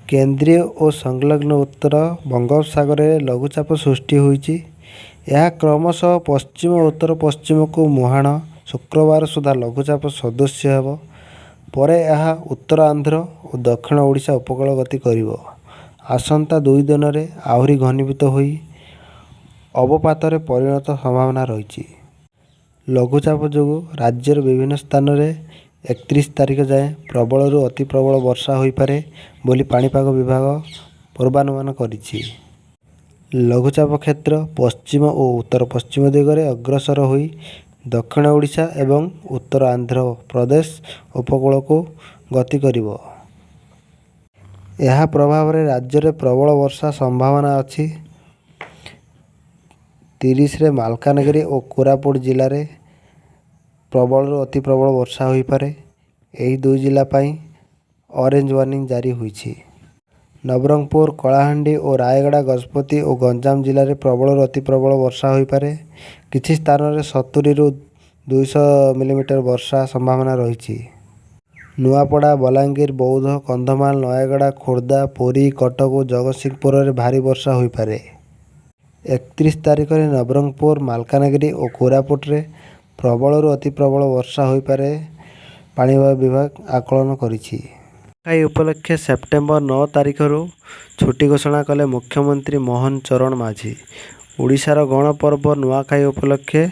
କେନ୍ଦ୍ରୀୟ ଓ ସଂଲଗ୍ନ ଉତ୍ତର ବଙ୍ଗୋପସାଗରରେ ଲଘୁଚାପ ସୃଷ୍ଟି ହୋଇଛି। ଏହା କ୍ରମଶଃ ପଶ୍ଚିମ ଓ ଉତ୍ତର ପଶ୍ଚିମକୁ ମୁହାଁଣ ଶୁକ୍ରବାର ସୁଦ୍ଧା ଲଘୁଚାପ ସଦୃଶ ହେବ। ପରେ ଏହା ଉତ୍ତର ଆନ୍ଧ୍ର ଓ ଦକ୍ଷିଣ ଓଡ଼ିଶା ଉପକୂଳ ଗତି କରିବ। ଆସନ୍ତା 2 ଦିନରେ ଆହୁରି ଘନୀଭୂତ ହୋଇ ଅବପାତରେ ପରିଣତ ସମ୍ଭାବନା ରହିଛି। ଲଘୁଚାପ ଯୋଗୁଁ ରାଜ୍ୟର ବିଭିନ୍ନ ସ୍ଥାନରେ 31 ତାରିଖ ଯାଏଁ ପ୍ରବଳରୁ ଅତି ପ୍ରବଳ ବର୍ଷା ହୋଇପାରେ ବୋଲି ପାଣିପାଗ ବିଭାଗ ପୂର୍ବାନୁମାନ କରିଛି। ଲଘୁଚାପ କ୍ଷେତ୍ର ପଶ୍ଚିମ ଓ ଉତ୍ତର ପଶ୍ଚିମ ଦିଗରେ ଅଗ୍ରସର ହୋଇ ଦକ୍ଷିଣ ଓଡ଼ିଶା ଏବଂ ଉତ୍ତର ଆନ୍ଧ୍ର ପ୍ରଦେଶ ଉପକୂଳକୁ ଗତି କରିବ। ଏହା ପ୍ରଭାବରେ ରାଜ୍ୟରେ ପ୍ରବଳ ବର୍ଷା ସମ୍ଭାବନା ଅଛି। 30ରେ ମାଲକାନଗିରି ଓ କୋରାପୁଟ ଜିଲ୍ଲାରେ ପ୍ରବଳରୁ ଅତି ପ୍ରବଳ ବର୍ଷା ହୋଇପାରେ। ଏହି 2 ଜିଲ୍ଲା ପାଇଁ ଅରେଞ୍ଜ ୱାର୍ଣ୍ଣିଂ ଜାରି ହୋଇଛି। ନବରଙ୍ଗପୁର, କଳାହାଣ୍ଡି ଓ ରାୟଗଡ଼ା, ଗଜପତି ଓ ଗଞ୍ଜାମ ଜିଲ୍ଲାରେ ପ୍ରବଳରୁ ଅତି ପ୍ରବଳ ବର୍ଷା ହୋଇପାରେ। କିଛି ସ୍ଥାନରେ 70ରୁ 200 ମିଲିମିଟର ବର୍ଷା ସମ୍ଭାବନା ରହିଛି। ନୂଆପଡ଼ା, ବଲାଙ୍ଗୀର, ବୌଦ୍ଧ, କନ୍ଧମାଳ, ନୟାଗଡ଼, ଖୋର୍ଦ୍ଧା, ପୁରୀ, କଟକ ଓ ଜଗତସିଂହପୁରରେ ଭାରୀ ବର୍ଷା ହୋଇପାରେ। 31 ତାରିଖରେ ନବରଙ୍ଗପୁର, ମାଲକାନଗିରି ଓ କୋରାପୁଟରେ ପ୍ରବଳରୁ ଅତି ପ୍ରବଳ ବର୍ଷା ହୋଇପାରେ ପାଣିପାଗ ବିଭାଗ ଆକଳନ କରିଛି। ନୂଆଖାଇ ଉପଲକ୍ଷେ ସେପ୍ଟେମ୍ବର 9 ତାରିଖରୁ ଛୁଟି ଘୋଷଣା କଲେ ମୁଖ୍ୟମନ୍ତ୍ରୀ ମୋହନ ଚରଣ ମାଝୀ। ଓଡ଼ିଶାର ଗଣପର୍ବ ନୂଆଖାଇ ଉପଲକ୍ଷେ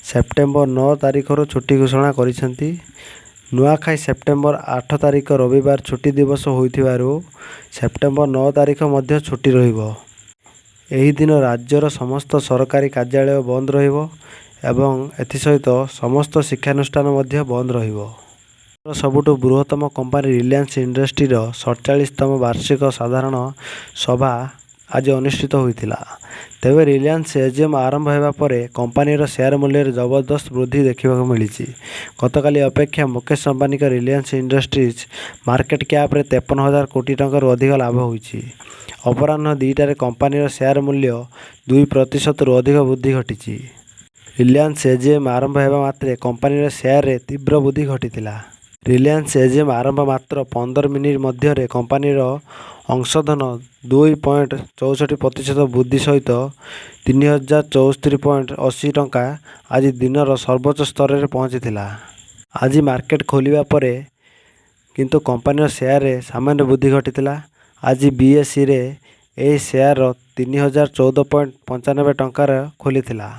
ସେପ୍ଟେମ୍ବର 9 ତାରିଖରୁ ଛୁଟି ଘୋଷଣା କରିଛନ୍ତି। ନୂଆଖାଇ ସେପ୍ଟେମ୍ବର 8 ତାରିଖ ରବିବାର ଛୁଟି ଦିବସ ହୋଇଥିବାରୁ ସେପ୍ଟେମ୍ବର 9 ତାରିଖ ମଧ୍ୟ ଛୁଟି ରହିବ। ଏହି ଦିନ ରାଜ୍ୟର ସମସ୍ତ ସରକାରୀ କାର୍ଯ୍ୟାଳୟ ବନ୍ଦ ରହିବ ଏବଂ ଏଥିସହିତ ସମସ୍ତ ଶିକ୍ଷାନୁଷ୍ଠାନ ମଧ୍ୟ ବନ୍ଦ ରହିବ। ଦେଶର ସବୁଠୁ ବୃହତ୍ତମ କମ୍ପାନୀ ରିଲାଏନ୍ସ ଇଣ୍ଡଷ୍ଟ୍ରିର 47ତମ ବାର୍ଷିକ ସାଧାରଣ ସଭା ଆଜି ଅନୁଷ୍ଠିତ ହୋଇଥିଲା। ତେବେ ରିଲାଏନ୍ସ ଏଜିଏମ୍ ଆରମ୍ଭ ହେବା ପରେ କମ୍ପାନୀର ସେୟାର ମୂଲ୍ୟରେ ଜବରଦସ୍ତ ବୃଦ୍ଧି ଦେଖିବାକୁ ମିଳିଛି। ଗତକାଲି ଅପେକ୍ଷା ମୁକେଶ ଅମ୍ବାନୀଙ୍କ ରିଲାଏନ୍ସ ଇଣ୍ଡଷ୍ଟ୍ରିଜ୍ ମାର୍କେଟ କ୍ୟାପ୍ରେ 53,000 କୋଟି ଟଙ୍କାରୁ ଅଧିକ ଲାଭ ହୋଇଛି। ଅପରାହ୍ନ 2ଟାରେ କମ୍ପାନୀର ସେୟାର ମୂଲ୍ୟ 2%ରୁ ଅଧିକ ବୃଦ୍ଧି ଘଟିଛି। ରିଲାଏନ୍ସ ଏଜିଏମ୍ ଆରମ୍ଭ ହେବା ମାତ୍ରେ କମ୍ପାନୀର ସେୟାରରେ ତୀବ୍ର ବୃଦ୍ଧି ଘଟିଥିଲା। ରିଲାଏନ୍ସ ଏଜିଏମ୍ ଆରମ୍ଭ ମାତ୍ର 15 ମିନିଟ୍ ମଧ୍ୟରେ କମ୍ପାନୀର ଅଂଶଧନ 2.64% ବୃଦ୍ଧି ସହିତ 3,064.80 ଟଙ୍କା ଆଜି ଦିନର ସର୍ବୋଚ୍ଚ ସ୍ତରରେ ପହଞ୍ଚିଥିଲା। ଆଜି ମାର୍କେଟ ଖୋଲିବା ପରେ କିନ୍ତୁ କମ୍ପାନୀର ସେୟାରରେ ସାମାନ୍ୟ ବୃଦ୍ଧି ଘଟିଥିଲା। ଆଜି ବିଏସ୍ଇରେ ଏହି ସେୟାର 3,014.95 ଟଙ୍କାରେ ଖୋଲିଥିଲା।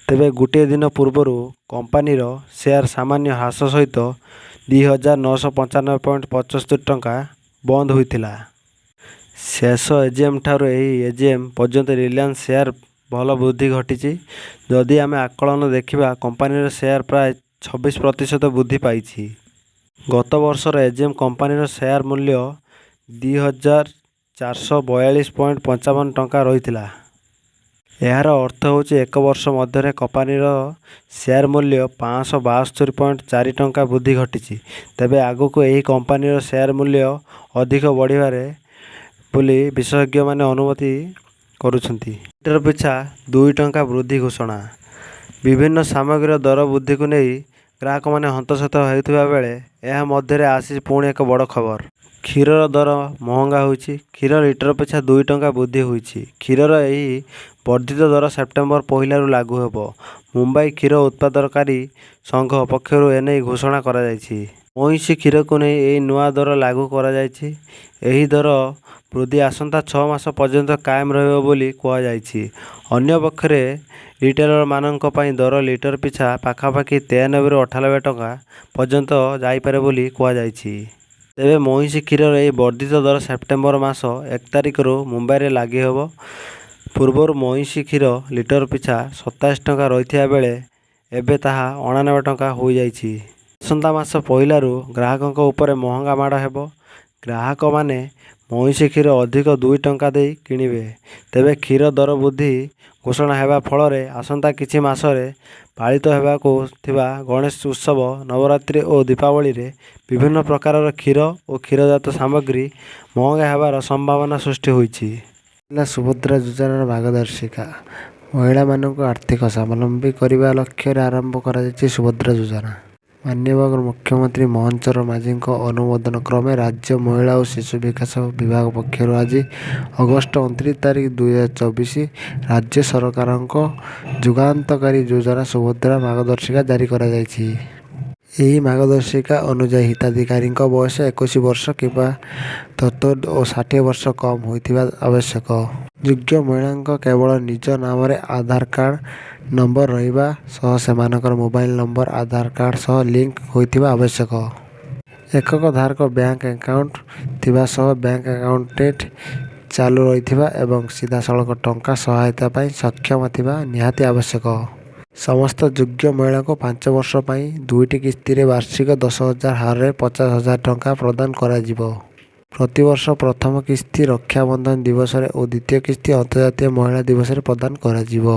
ତେବେ ଗୋଟିଏ ଦିନ ପୂର୍ବରୁ କମ୍ପାନୀର ସେୟାର ସାମାନ୍ୟ ହ୍ରାସ ସହିତ 2,995.75 ଟଙ୍କା ବନ୍ଦ ହୋଇଥିଲା। ଶେଷ ଏଜିଏମ୍ ଠାରୁ ଏହି ଏଜିଏମ୍ ପର୍ଯ୍ୟନ୍ତ ରିଲାଏନ୍ସ ସେୟାର ଭଲ ବୃଦ୍ଧି ଘଟିଛି। ଯଦି ଆମେ ଆକଳନ ଦେଖିବା କମ୍ପାନୀର ସେୟାର ପ୍ରାୟ 26% ବୃଦ୍ଧି ପାଇଛି। ଗତ ବର୍ଷର ଏଜିଏମ୍ କମ୍ପାନୀର ସେୟାର ମୂଲ୍ୟ 2,442.55 ଟଙ୍କା ରହିଥିଲା। ଏହାର ଅର୍ଥ ହେଉଛି ଏକ ବର୍ଷ ମଧ୍ୟରେ କମ୍ପାନୀର ସେୟାର ମୂଲ୍ୟ 572.4 ଟଙ୍କା ବୃଦ୍ଧି ଘଟିଛି। ତେବେ ଆଗକୁ ଏହି କମ୍ପାନୀର ସେୟାର ମୂଲ୍ୟ ଅଧିକ ବଢ଼ିପାରେ ବୋଲି ବିଶେଷଜ୍ଞମାନେ ଅନୁମତି କରୁଛନ୍ତି। ଲିଟର ପିଛା 2 ଟଙ୍କା ବୃଦ୍ଧି ଘୋଷଣା। ବିଭିନ୍ନ ସାମଗ୍ରୀର ଦର ବୃଦ୍ଧିକୁ ନେଇ ଗ୍ରାହକମାନେ ହନ୍ତସନ୍ତ ହେଉଥିବା ବେଳେ ଏହା ମଧ୍ୟରେ ଆସିଛି ପୁଣି ଏକ ବଡ଼ ଖବର। କ୍ଷୀରର ଦର ମହଙ୍ଗା ହୋଇଛି। କ୍ଷୀର ଲିଟର ପିଛା 2 ଟଙ୍କା ବୃଦ୍ଧି ହୋଇଛି। କ୍ଷୀରର ଏହି ବର୍ଦ୍ଧିତ ଦର ସେପ୍ଟେମ୍ବର 1ରୁ ଲାଗୁ ହେବ। ମୁମ୍ବାଇ କ୍ଷୀର ଉତ୍ପାଦନକାରୀ ସଂଘ ପକ୍ଷରୁ ଏନେଇ ଘୋଷଣା କରାଯାଇଛି। ମଇଁଷି କ୍ଷୀରକୁ ନେଇ ଏହି ନୂଆ ଦର ଲାଗୁ କରାଯାଇଛି। ଏହି ଦର ବୃଦ୍ଧି ଆସନ୍ତା 6 ମାସ ପର୍ଯ୍ୟନ୍ତ କାୟମ ରହିବ ବୋଲି କୁହାଯାଇଛି। ଅନ୍ୟପକ୍ଷରେ ରିଟେଲରମାନଙ୍କ ପାଇଁ ଦର ଲିଟର ପିଛା ପାଖାପାଖି 93ରୁ 98 ଟଙ୍କା ପର୍ଯ୍ୟନ୍ତ ଯାଇପାରେ ବୋଲି କୁହାଯାଇଛି। ତେବେ ମଇଁଷି କ୍ଷୀରର ଏହି ବର୍ଦ୍ଧିତ ଦର ସେପ୍ଟେମ୍ବର ମାସ 1 ତାରିଖରୁ ମୁମ୍ବାଇରେ ଲାଗୁ ହେବ। ପୂର୍ବରୁ ମଇଁଷି କ୍ଷୀର ଲିଟର ପିଛା 27 ଟଙ୍କା ରହିଥିବା ବେଳେ ଏବେ ତାହା 89 ଟଙ୍କା ହୋଇଯାଇଛି। ଆସନ୍ତା ମାସ 1ରୁ ଗ୍ରାହକଙ୍କ ଉପରେ ମହଙ୍ଗା ମାଡ଼ ହେବ। ଗ୍ରାହକମାନେ ମଇଁଷି କ୍ଷୀର ଅଧିକ 2 ଟଙ୍କା ଦେଇ କିଣିବେ। ତେବେ କ୍ଷୀର ଦର ବୃଦ୍ଧି ଘୋଷଣା ହେବା ଫଳରେ ଆସନ୍ତା କିଛି ମାସରେ ପାଳିତ ହେବାକୁ ଥିବା ଗଣେଶ ଉତ୍ସବ, ନବରାତ୍ରି ଓ ଦୀପାବଳିରେ ବିଭିନ୍ନ ପ୍ରକାରର କ୍ଷୀର ଓ କ୍ଷୀରଜାତ ସାମଗ୍ରୀ ମହଙ୍ଗା ହେବାର ସମ୍ଭାବନା ସୃଷ୍ଟି ହୋଇଛି। ସୁଭଦ୍ରା ଯୋଜନାର ମାର୍ଗଦର୍ଶିକା। ମହିଳାମାନଙ୍କୁ ଆର୍ଥିକ ସ୍ୱାବଲମ୍ବୀ କରିବା ଲକ୍ଷ୍ୟରେ ଆରମ୍ଭ କରାଯାଇଛି ସୁଭଦ୍ରା ଯୋଜନା। ମାନ୍ୟବର ମୁଖ୍ୟମନ୍ତ୍ରୀ ମୋହନ ଚରଣ ମାଝୀଙ୍କ ଅନୁମୋଦନ କ୍ରମେ ରାଜ୍ୟ ମହିଳା ଓ ଶିଶୁ ବିକାଶ ବିଭାଗ ପକ୍ଷରୁ ଆଜି ଅଗଷ୍ଟ 29 ତାରିଖ 2024 ରାଜ୍ୟ ସରକାରଙ୍କ ଯୁଗାନ୍ତକାରୀ ଯୋଜନା ସୁଭଦ୍ରା ମାର୍ଗଦର୍ଶିକା ଜାରି କରାଯାଇଛି। ଏହି ମାର୍ଗଦର୍ଶିକା ଅନୁଯାୟୀ ହିତାଧିକାରୀଙ୍କ ବୟସ 21 ବର୍ଷ କିମ୍ବା ତତୋର୍ଦ୍ଧ ଓ 60 ବର୍ଷ କମ୍ ହୋଇଥିବା ଆବଶ୍ୟକ। ଯୋଗ୍ୟ ମହିଳାଙ୍କ କେବଳ ନିଜ ନାମରେ ଆଧାର କାର୍ଡ଼ ନମ୍ବର ରହିବା ସହ ସେମାନଙ୍କର ମୋବାଇଲ ନମ୍ବର ଆଧାର କାର୍ଡ଼ ସହ ଲିଙ୍କ ହୋଇଥିବା ଆବଶ୍ୟକ। ଏକକ ଧାରକ ବ୍ୟାଙ୍କ ଆକାଉଣ୍ଟ ଥିବା ସହ ବ୍ୟାଙ୍କ ଆକାଉଣ୍ଟରେ ଚାଲୁ ରହିଥିବା ଏବଂ ସିଧାସଳଖ ଟଙ୍କା ସହାୟତା ପାଇଁ ସକ୍ଷମ ଥିବା ନିହାତି ଆବଶ୍ୟକ। ସମସ୍ତ ଯୋଗ୍ୟ ମହିଳାଙ୍କୁ 5 ବର୍ଷ ପାଇଁ 2ଟି କିସ୍ତିରେ ବାର୍ଷିକ 10,000 ହାରରେ 50,000 ଟଙ୍କା ପ୍ରଦାନ କରାଯିବ। ପ୍ରତିବର୍ଷ ପ୍ରଥମ କିସ୍ତି ରକ୍ଷାବନ୍ଧନ ଦିବସରେ ଓ ଦ୍ୱିତୀୟ କିସ୍ତି ଅନ୍ତର୍ଜାତୀୟ ମହିଳା ଦିବସରେ ପ୍ରଦାନ କରାଯିବ।